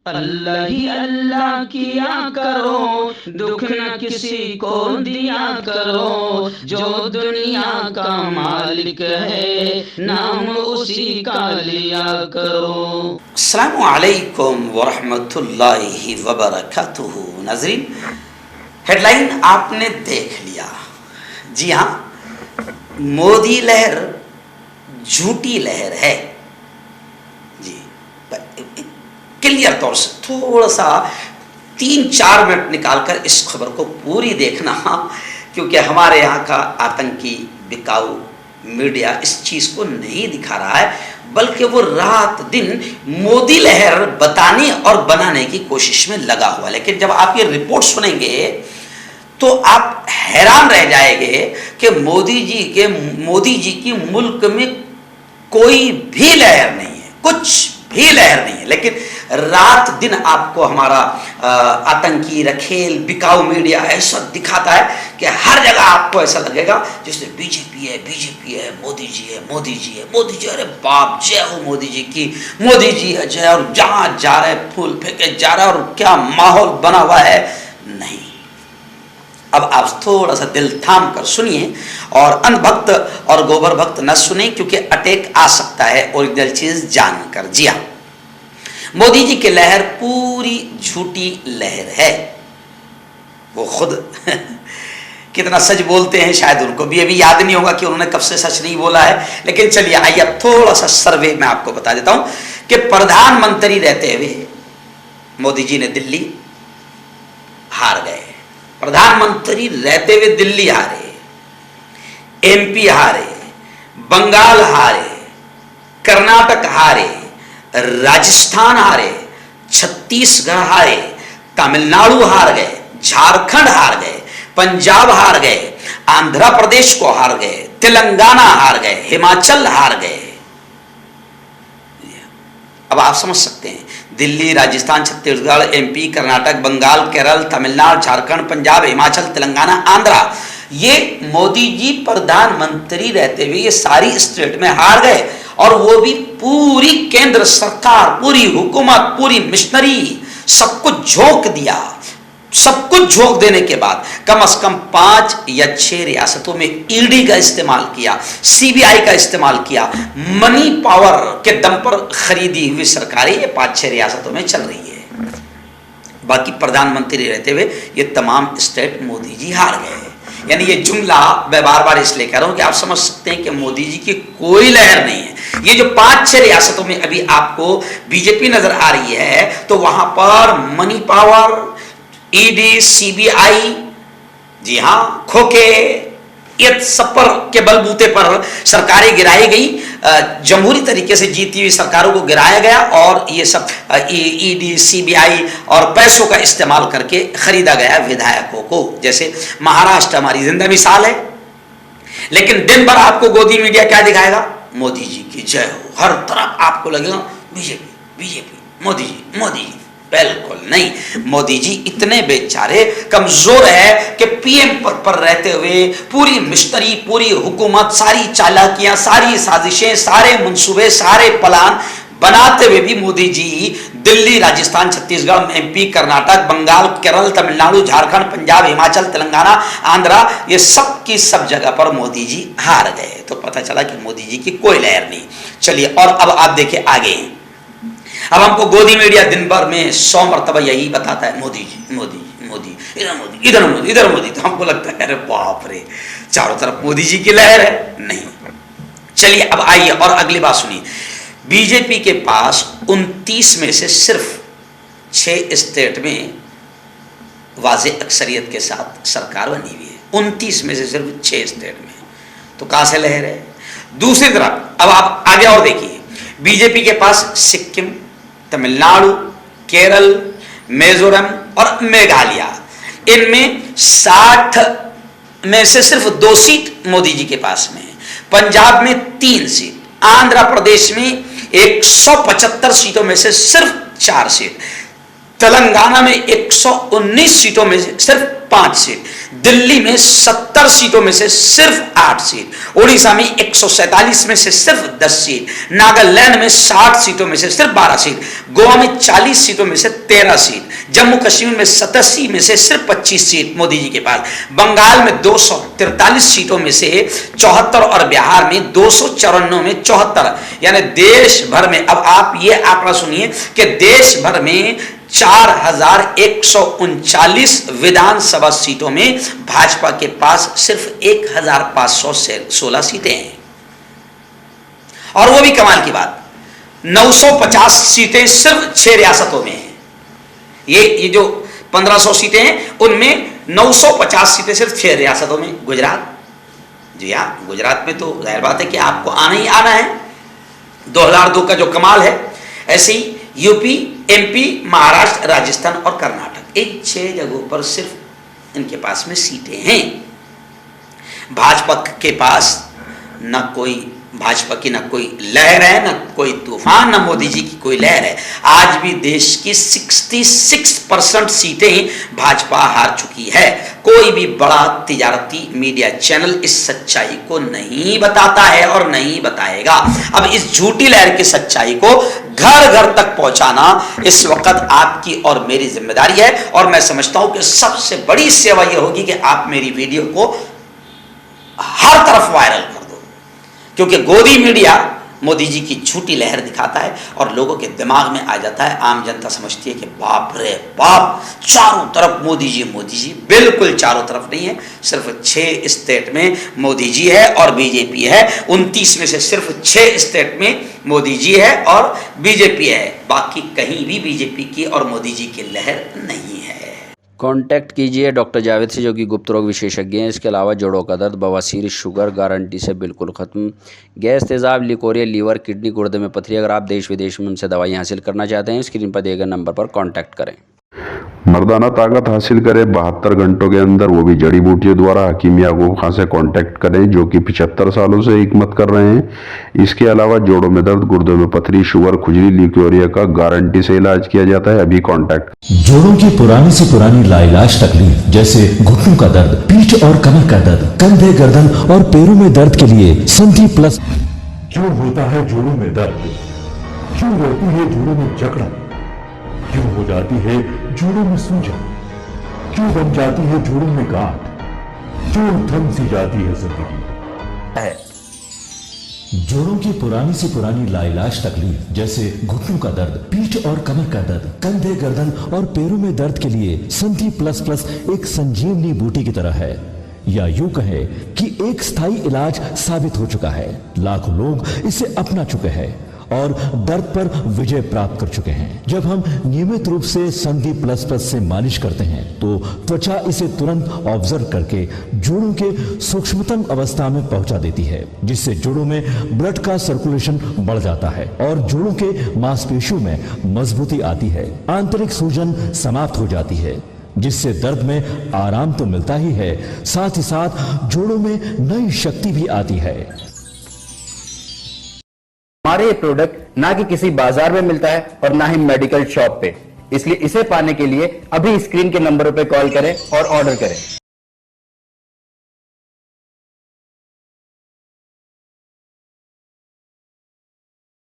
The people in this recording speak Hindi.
अल्लाह ही अल्लाह किया करो, दुख न किसी को दिया करो, जो दुनिया का मालिक है नाम उसी का लिया करो। अस्सलामु अलैकुम वरहमतुल्लाहि वबरकातुहू। नाज़रीन, हेडलाइन आपने देख लिया। जी हाँ, मोदी लहर झूठी लहर है। जी, क्लियर तौर से थोड़ा सा 3-4 मिनट निकालकर इस खबर को पूरी देखना, क्योंकि हमारे यहाँ का आतंकी बिकाऊ मीडिया इस चीज़ को नहीं दिखा रहा है, बल्कि वो रात दिन मोदी लहर बताने और बनाने की कोशिश में लगा हुआ। लेकिन जब आप ये रिपोर्ट सुनेंगे तो आप हैरान रह जाएंगे कि मोदी जी की मुल्क में कोई भी लहर नहीं है, कुछ भी लहर नहीं है। लेकिन रात दिन आपको हमारा आतंकी रखेल बिकाऊ मीडिया ऐसा दिखाता है कि हर जगह आपको ऐसा लगेगा जैसे बीजेपी है, मोदी जी है, मोदी जी है, मोदी जी। अरे बाप, जय हो मोदी जी की, मोदी जी है जय। और जहां जा रहे फूल फेंके जा रहा है, और क्या माहौल बना हुआ है। नहीं, अब आप थोड़ा सा दिल थाम कर सुनिए और अंधभक्त और गोबर भक्त न सुने, क्योंकि अटैक आ सकता है ओरिजिनल चीज जानकर। जी हाँ, मोदी जी की लहर पूरी झूठी लहर है। वो खुद कितना सच बोलते हैं, शायद उनको भी अभी याद नहीं होगा कि उन्होंने कब से सच नहीं बोला है। लेकिन चलिए आइए अब थोड़ा सा सर्वे मैं आपको बता देता हूं कि प्रधानमंत्री रहते हुए मोदी जी ने दिल्ली हार गए। प्रधानमंत्री रहते हुए दिल्ली हारे, एमपी हारे, बंगाल हारे, कर्नाटक हारे, राजस्थान हारे, छत्तीसगढ़ हारे, तमिलनाडु हार गए, झारखंड हार गए, पंजाब हार गए, आंध्र प्रदेश को हार गए, तेलंगाना हार गए, हिमाचल हार गए। अब आप समझ सकते हैं, दिल्ली, राजस्थान, छत्तीसगढ़, एमपी, कर्नाटक, बंगाल, केरल, तमिलनाडु, झारखंड, पंजाब, हिमाचल, तेलंगाना, आंध्रा, ये मोदी जी प्रधानमंत्री रहते हुए ये सारी स्टेट में हार गए। और वो भी पूरी केंद्र सरकार, पूरी हुकूमत, पूरी मिशनरी सब कुछ झोंक दिया। सब कुछ झोंक देने के बाद कम से कम 5 या 6 रियासतों में ईडी का इस्तेमाल किया, सीबीआई का इस्तेमाल किया। मनी पावर के दम पर खरीदी हुई सरकारें ये 5-6 रियासतों में चल रही है। बाकी प्रधानमंत्री रहते हुए ये तमाम स्टेट मोदी जी हार गए। यानी ये जुमला मैं बार बार इसलिए कह रहा हूं कि आप समझ सकते हैं कि मोदी जी की कोई लहर नहीं है। ये जो 5-6 रियासतों में अभी आपको बीजेपी नजर आ रही है, तो वहां पर मनी पावर, ईडी, सीबीआई, जी हां, खोखे, ये सब पर के बलबूते पर सरकारें गिराई गई। जमहूरी तरीके से जीती हुई सरकारों को गिराया गया और ये सब ईडी, सीबीआई और पैसों का इस्तेमाल करके खरीदा गया विधायकों को। जैसे महाराष्ट्र हमारी जिंदा मिसाल है। लेकिन दिन भर आपको गोदी मीडिया क्या दिखाएगा? मोदी जी की जय हो। हर तरफ आपको लगेगा बीजेपी, मोदी जी। बिल्कुल नहीं, मोदी जी इतने बेचारे कमजोर है कि पीएम पद पर रहते हुए पूरी मिशनरी, पूरी हुकूमत, सारी चालाकियां, सारी साजिशें, सारे मंसूबे, सारे प्लान बनाते हुए भी मोदी जी दिल्ली, राजस्थान, छत्तीसगढ़, एमपी, कर्नाटक, बंगाल, केरल, तमिलनाडु, झारखंड, पंजाब, हिमाचल, तेलंगाना, आंध्रा, ये सब की सब जगह पर मोदी जी हार गए। तो पता चला कि मोदी जी की कोई लहर नहीं। चलिए, और अब आप देखिए आगे। अब हमको गोदी मीडिया दिन भर में 100 मरतबा यही बताता है, मोदी जी, इधर मोदी। तो हमको लगता है अरे बाप रे, चारों तरफ मोदी जी की लहर है। नहीं, चलिए अब आइए और अगली बात सुनिए। बीजेपी के पास 29 में से सिर्फ 6 स्टेट में वाज़ेह अक्सरियत के साथ सरकार बनी हुई है। 29 में से सिर्फ 6 स्टेट में, तो कहां से लहर है? दूसरी तरफ अब आप आगे और देखिए, बीजेपी के पास सिक्किम, तमिलनाडु, केरल, मिजोरम और मेघालय, इनमें 60 में से सिर्फ 2 सीट मोदी जी के पास में है। पंजाब में 3 सीट, आंध्र प्रदेश में 175 सीटों में से सिर्फ 4 सीट, तेलंगाना में 119 सीटों में से सिर्फ 5 सीट, दिल्ली में 70 सीटों में से सिर्फ 8 सीट, उड़ीसा में 147 में से सिर्फ 10 सीट, नागालैंड में 60 सीटों में से सिर्फ 12 सीट, गोवा में 40 सीटों में से 13 सीट, जम्मू कश्मीर में 87 में से सिर्फ 25 सीट मोदी जी के पास, बंगाल में 243 सीटों में से 74 और बिहार में 254 में 74, यानी देश भर में, अब आप ये आंकड़ा सुनिए कि देश भर में 4139 विधानसभा सीटों में भाजपा के पास सिर्फ 1516 सीटें हैं। और वो भी कमाल की बात, 950 सीटें सिर्फ 6 रियासतों में हैं। ये जो 1500 सीटें हैं उनमें 950 सीटें सिर्फ 6 रियासतों में। गुजरात, जी हाँ, गुजरात में तो जाहिर बात है कि आपको आना ही आना है, 2002 का जो कमाल है। ऐसे ही यूपी, एमपी, महाराष्ट्र, राजस्थान और कर्नाटक, इन 6 जगहों पर सिर्फ इनके पास में सीटें हैं। भाजपा के पास भाजपा की ना कोई लहर है, ना कोई तूफान, ना मोदी जी की कोई लहर है। आज भी देश की 66% सीटें भाजपा हार चुकी है। कोई भी बड़ा तिजारती मीडिया चैनल इस सच्चाई को नहीं बताता है और नहीं बताएगा। अब इस झूठी लहर की सच्चाई को घर घर तक पहुंचाना इस वक्त आपकी और मेरी जिम्मेदारी है, और मैं समझता हूं कि सबसे बड़ी सेवा यह होगी कि आप मेरी वीडियो को हर तरफ वायरल कर दो, क्योंकि गोदी मीडिया मोदी जी की झूठी लहर दिखाता है और लोगों के दिमाग में आ जाता है। आम जनता समझती है कि बाप रे बाप, चारों तरफ मोदी जी। बिल्कुल चारों तरफ नहीं है, सिर्फ 6 स्टेट में मोदी जी है और बीजेपी है। 29 में से सिर्फ 6 स्टेट में मोदी जी है और बीजेपी है, बाकी कहीं भी बीजेपी की और मोदी जी की लहर नहीं है। कांटेक्ट कीजिए डॉक्टर जावेद से, जो कि गुप्त रोग विशेषज्ञ हैं। इसके अलावा जोड़ों का दर्द, बवासीर, शुगर गारंटी से बिल्कुल ख़त्म, गैस, तेज़ाब, लिकोरिया, लीवर, किडनी, गुर्दे में पथरी। अगर आप देश विदेश में उनसे दवाई हासिल करना चाहते हैं, स्क्रीन पर दिए गए नंबर पर कांटेक्ट करें। मर्दाना ताकत हासिल करें 72 घंटों के अंदर, वो भी जड़ी बूटियों द्वारा। हकीम याकूब खां से कांटेक्ट करें, जो कि 75 सालों से हिकमत कर रहे हैं। इसके अलावा जोड़ों में दर्द, गुर्दों में पथरी, शुगर, खुजली, लिकोरिया का गारंटी से इलाज किया जाता है। अभी कांटेक्ट। जोड़ों की पुरानी से पुरानी लाइलाज तकलीफ, जैसे घुटनों का दर्द, पीठ और कमर का दर्द, कंधे, गर्दन और पैरों में दर्द के लिए संधि प्लस। क्यों होता है जोड़ों में दर्द? क्यों रहती है जोड़ों में जकड़न? क्यों हो जाती है जोड़ों में सूजन? क्यों बन जाती है जोड़ों में गांठ? क्यों थम सी जाती है जिंदगी? जोड़ों की पुरानी से पुरानी लाइलाज तकलीफ, जैसे घुटनों का दर्द, पीठ और कमर का दर्द, कंधे, गर्दन और पैरों में दर्द के लिए संधि प्लस प्लस एक संजीवनी बूटी की तरह है, या यूं कहे कि एक स्थायी इलाज साबित हो चुका है। लाखों लोग इसे अपना चुके हैं और दर्द पर विजय प्राप्त कर चुके हैं। जब हम नियमित रूप से संधि प्लस प्लस से मालिश करते हैं तो त्वचा इसे तुरंत ऑब्जर्व करके जोड़ों के सूक्ष्मतम अवस्था में पहुंचा देती है, जिससे जोड़ों में ब्लड का सर्कुलेशन बढ़ जाता है और जोड़ों के मांसपेशियों में मजबूती आती है। आंतरिक सूजन समाप्त हो जाती है, जिससे दर्द में आराम तो मिलता ही है, साथ ही साथ जोड़ों में नई शक्ति भी आती है। हमारे ये प्रोडक्ट ना कि किसी बाजार में मिलता है और ना ही मेडिकल शॉप पे, इसलिए इसे पाने के लिए अभी स्क्रीन के नंबरों पे कॉल करें और ऑर्डर करें।